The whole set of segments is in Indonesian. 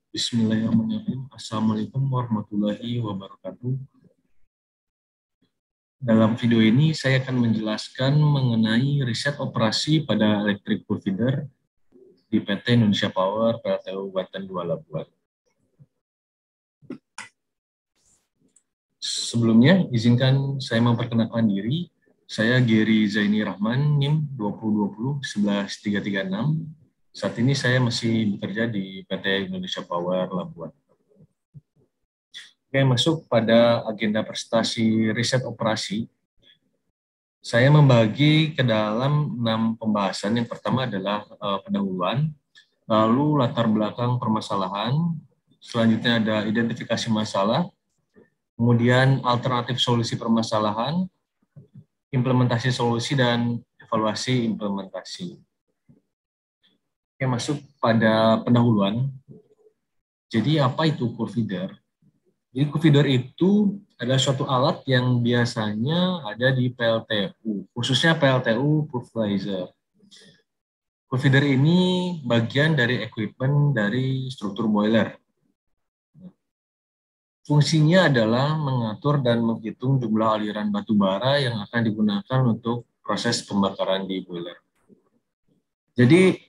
Bismillahirrahmanirrahim. Assalamualaikum warahmatullahi wabarakatuh. Dalam video ini saya akan menjelaskan mengenai riset operasi pada electric pool feeder di PT Indonesia Power PLTU Banten 2 Labuan. Sebelumnya, izinkan saya memperkenalkan diri. Saya Gary Zaini Rahman, NIM 2020-11336. Saat ini saya masih bekerja di PT Indonesia Power Labuan. Oke, masuk pada agenda prestasi riset operasi. Saya membagi ke dalam 6 pembahasan. Yang pertama adalah pendahuluan, lalu latar belakang permasalahan, selanjutnya ada identifikasi masalah, kemudian alternatif solusi permasalahan, implementasi solusi, dan evaluasi implementasi. Oke, masuk pada pendahuluan. Jadi apa itu pool feeder? Jadi pool feeder itu adalah suatu alat yang biasanya ada di PLTU, khususnya PLTU pool fertilizer. Pool feeder ini bagian dari equipment dari struktur boiler. Fungsinya adalah mengatur dan menghitung jumlah aliran batu bara yang akan digunakan untuk proses pembakaran di boiler. Jadi,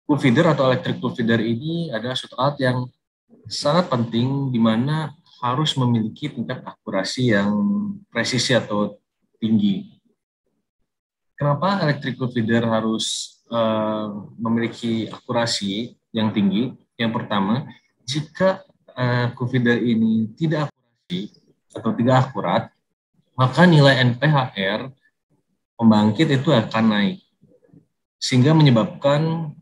pool feeder atau electric pool feeder ini adalah suatu alat yang sangat penting, di mana harus memiliki tingkat akurasi yang presisi atau tinggi. Kenapa electric pool feeder harus memiliki akurasi yang tinggi? Yang pertama, jika pool feeder ini tidak akurasi atau tidak akurat, maka nilai NPHR pembangkit itu akan naik, sehingga menyebabkan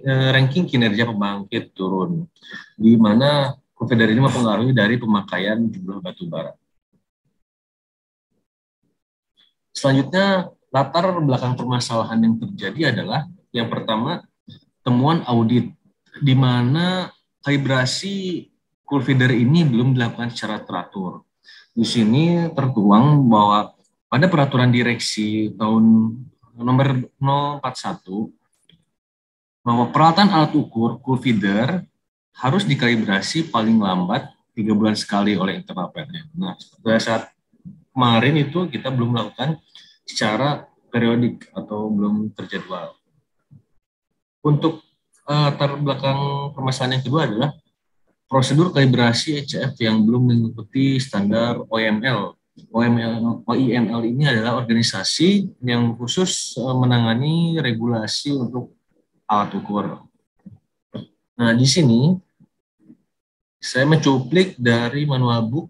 ranking kinerja pembangkit turun, di mana pool feeder ini mempengaruhi dari pemakaian jumlah batu bara. Selanjutnya, latar belakang permasalahan yang terjadi adalah yang pertama, temuan audit, di mana kalibrasi pool feeder ini belum dilakukan secara teratur. Di sini tertuang bahwa pada peraturan direksi tahun nomor 041 bahwa peralatan alat ukur pool feeder harus dikalibrasi paling lambat 3 bulan sekali oleh internal PT. Nah, pada saat kemarin itu kita belum melakukan secara periodik atau belum terjadwal. Untuk latar belakang permasalahan yang kedua adalah prosedur kalibrasi HCF yang belum mengikuti standar OIML. OIML ini adalah organisasi yang khusus menangani regulasi untuk alat ukur. Nah, di sini saya mencuplik dari manual book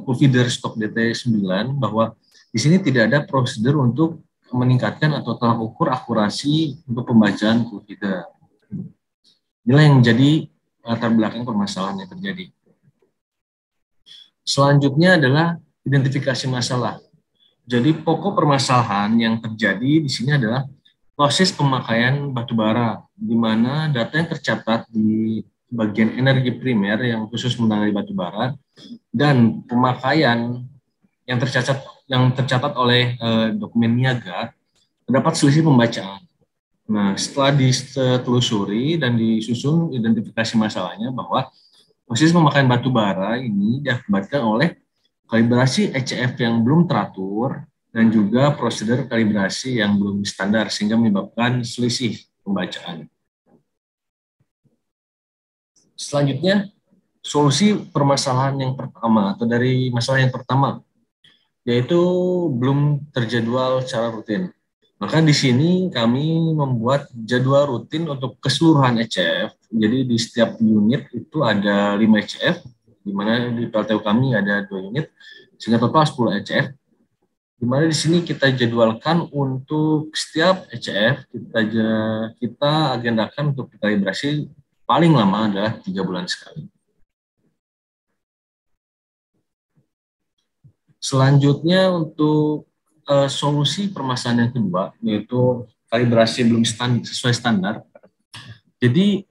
pool feeder stok DT9 bahwa di sini tidak ada prosedur untuk meningkatkan atau tolak ukur akurasi untuk pembacaan pool feeder. Inilah yang menjadi latar belakang permasalahan yang terjadi. Selanjutnya adalah identifikasi masalah. Jadi pokok permasalahan yang terjadi di sini adalah proses pemakaian batu bara, di mana data yang tercatat di bagian energi primer yang khusus menangani batu bara dan pemakaian yang tercatat oleh dokumen niaga terdapat selisih pembacaan. Nah, setelah ditelusuri dan disusun identifikasi masalahnya bahwa proses pemakaian batu bara ini diakibatkan oleh kalibrasi HCF yang belum teratur dan juga prosedur kalibrasi yang belum standar sehingga menyebabkan selisih pembacaan. Selanjutnya, solusi permasalahan yang pertama atau dari masalah yang pertama, yaitu belum terjadwal secara rutin. Maka di sini kami membuat jadwal rutin untuk keseluruhan HCF. Jadi di setiap unit itu ada 5 HCF, di mana di PLTU kami ada 2 unit, sehingga total 10 HCF. Di mana di sini kita jadwalkan untuk setiap HCF kita agendakan untuk kalibrasi paling lama adalah 3 bulan sekali. Selanjutnya untuk solusi permasalahan yang kedua, yaitu kalibrasi belum sesuai standar. Jadi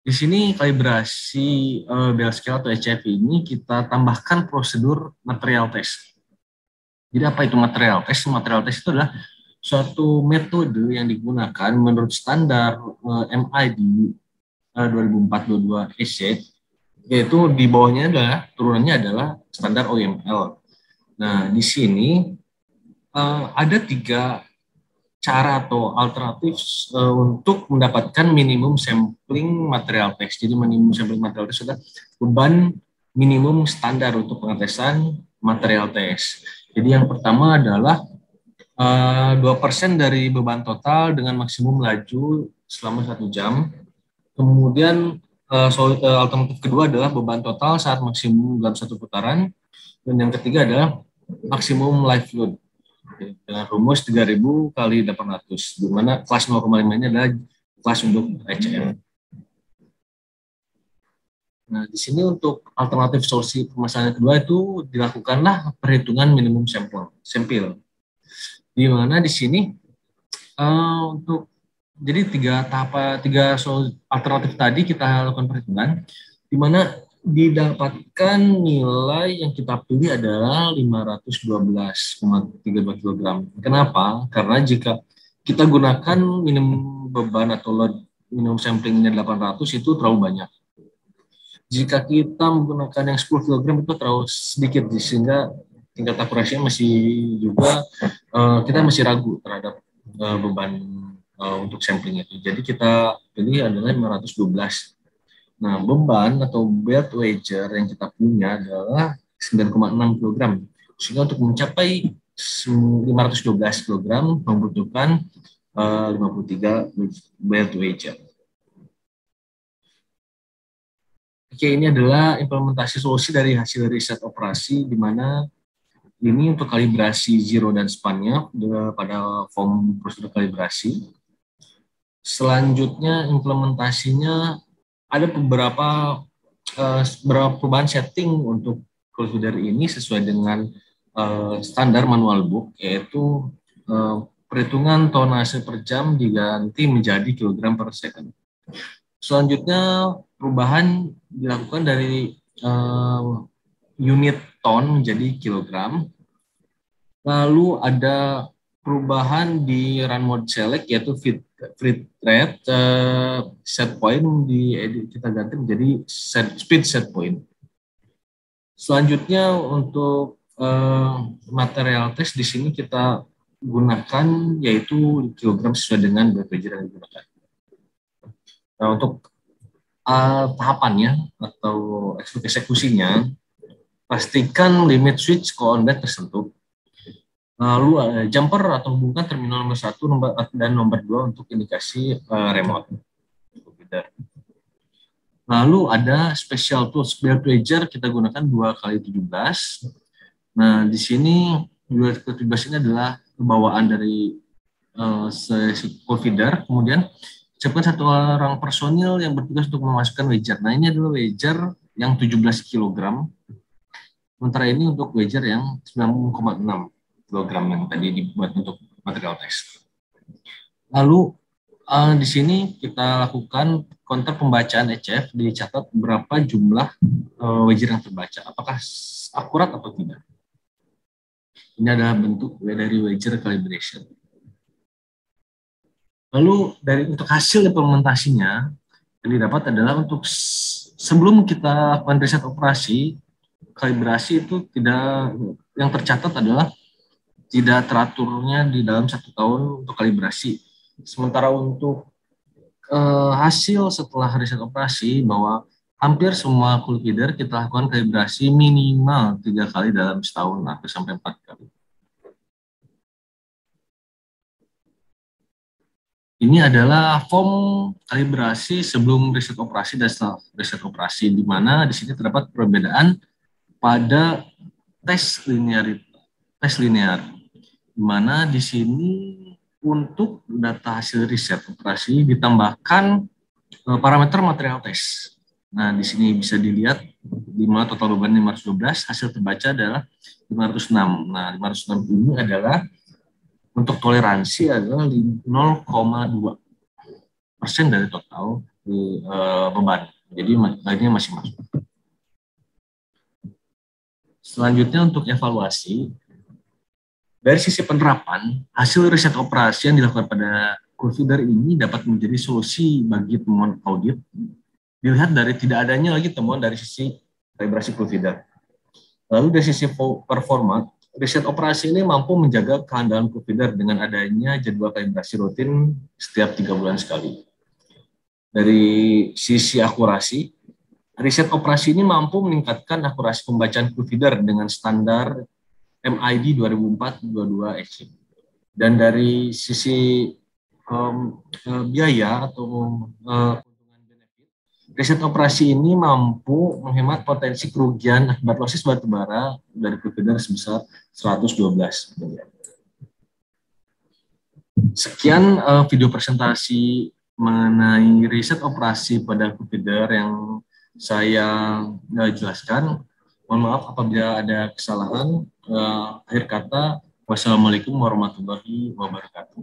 di sini kalibrasi bell scale atau HCF ini kita tambahkan prosedur material test. Jadi apa itu material test? Material test itu adalah suatu metode yang digunakan menurut standar MID 2004-22 EC, yaitu di bawahnya adalah turunannya adalah standar OML. Nah, di sini ada 3 cara atau alternatif untuk mendapatkan minimum sampling material test. Jadi minimum sampling material test adalah beban minimum standar untuk pengetesan material test. Jadi yang pertama adalah 2% dari beban total dengan maksimum laju selama 1 jam. Kemudian alternatif kedua adalah beban total saat maksimum dalam 1 putaran. Dan yang ketiga adalah maksimum live load dengan rumus 3000 kali 800, di mana kelas 0,5 ini adalah kelas untuk HCM. Nah, di sini untuk alternatif solusi permasalahan kedua itu dilakukanlah perhitungan minimum sampel. Di mana di sini untuk jadi 3 alternatif tadi kita lakukan perhitungan, di mana didapatkan nilai yang kita pilih adalah 512,32 kg. Kenapa? Karena jika kita gunakan minimum beban atau load minimum samplingnya 800 itu terlalu banyak. Jika kita menggunakan yang 10 kg itu terlalu sedikit, sehingga tingkat akurasinya masih juga kita masih ragu terhadap beban untuk sampling itu. Jadi kita pilih adalah 512. Nah, beban atau belt wager yang kita punya adalah 9,6 kg. Sehingga untuk mencapai 512 kg membutuhkan 53 belt wager. Oke, ini adalah implementasi solusi dari hasil riset operasi, di mana ini untuk kalibrasi zero dan span-nya pada form prosedur kalibrasi. Selanjutnya implementasinya ada beberapa perubahan setting untuk collider ini sesuai dengan standar manual book, yaitu perhitungan tonase per jam diganti menjadi kilogram per second. Selanjutnya perubahan dilakukan dari unit ton menjadi kilogram. Lalu ada perubahan di run mode select, yaitu feed rate set point kita ganti menjadi speed set point. Selanjutnya untuk material test di sini kita gunakan yaitu kilogram sesuai dengan berat wager yang digunakan. Nah, untuk tahapannya atau eksekusinya, pastikan limit switch coordinate tersentuh. Lalu jumper atau hubungkan terminal nomor 1 dan nomor 2 untuk indikasi remote. Lalu ada special tools belt wager, kita gunakan 2x17. Nah, di sini 2x17 ini adalah bawaan dari feeder. Kemudian siapkan 1 orang personil yang bertugas untuk memasukkan wager. Nah, ini adalah wager yang 17 kg. Sementara ini untuk wager yang 9,6 kg yang tadi dibuat untuk material test. Lalu di sini kita lakukan counter pembacaan ECF, dicatat berapa jumlah wager yang terbaca, apakah akurat atau tidak. Ini adalah bentuk dari wager calibration. Lalu untuk hasil implementasinya yang didapat adalah untuk sebelum kita lakukan riset operasi, kalibrasi itu yang tercatat adalah tidak teraturnya di dalam 1 tahun untuk kalibrasi. Sementara untuk hasil setelah riset operasi bahwa hampir semua collider kita lakukan kalibrasi minimal 3 kali dalam setahun atau sampai 4 kali. Ini adalah form kalibrasi sebelum riset operasi dan setelah riset operasi, di mana di sini terdapat perbedaan pada tes linear, di mana di sini untuk data hasil riset operasi ditambahkan parameter material tes. Nah, di sini bisa dilihat di mana total beban 512, hasil terbaca adalah 506. Nah, 506 ini adalah untuk toleransi adalah 0,2% dari total beban. Jadi ini masih masuk. Selanjutnya untuk evaluasi, Dari sisi penerapan, hasil riset operasi yang dilakukan pada Coolfeeder ini dapat menjadi solusi bagi temuan audit. Dilihat dari tidak adanya lagi temuan dari sisi kalibrasi Coolfeeder. Lalu dari sisi performa, riset operasi ini mampu menjaga kehandalan Coolfeeder dengan adanya jadwal kalibrasi rutin setiap 3 bulan sekali. Dari sisi akurasi, riset operasi ini mampu meningkatkan akurasi pembacaan Coolfeeder dengan standar MID 2004-22 EC. Dan dari sisi biaya atau keuntungan benefit, riset operasi ini mampu menghemat potensi kerugian akibat losis batubara dari Coolfeeder sebesar 112 miliar. Sekian video presentasi mengenai riset operasi pada Coolfeeder yang saya jelaskan. Mohon maaf apabila ada kesalahan. Akhir kata, wassalamualaikum warahmatullahi wabarakatuh.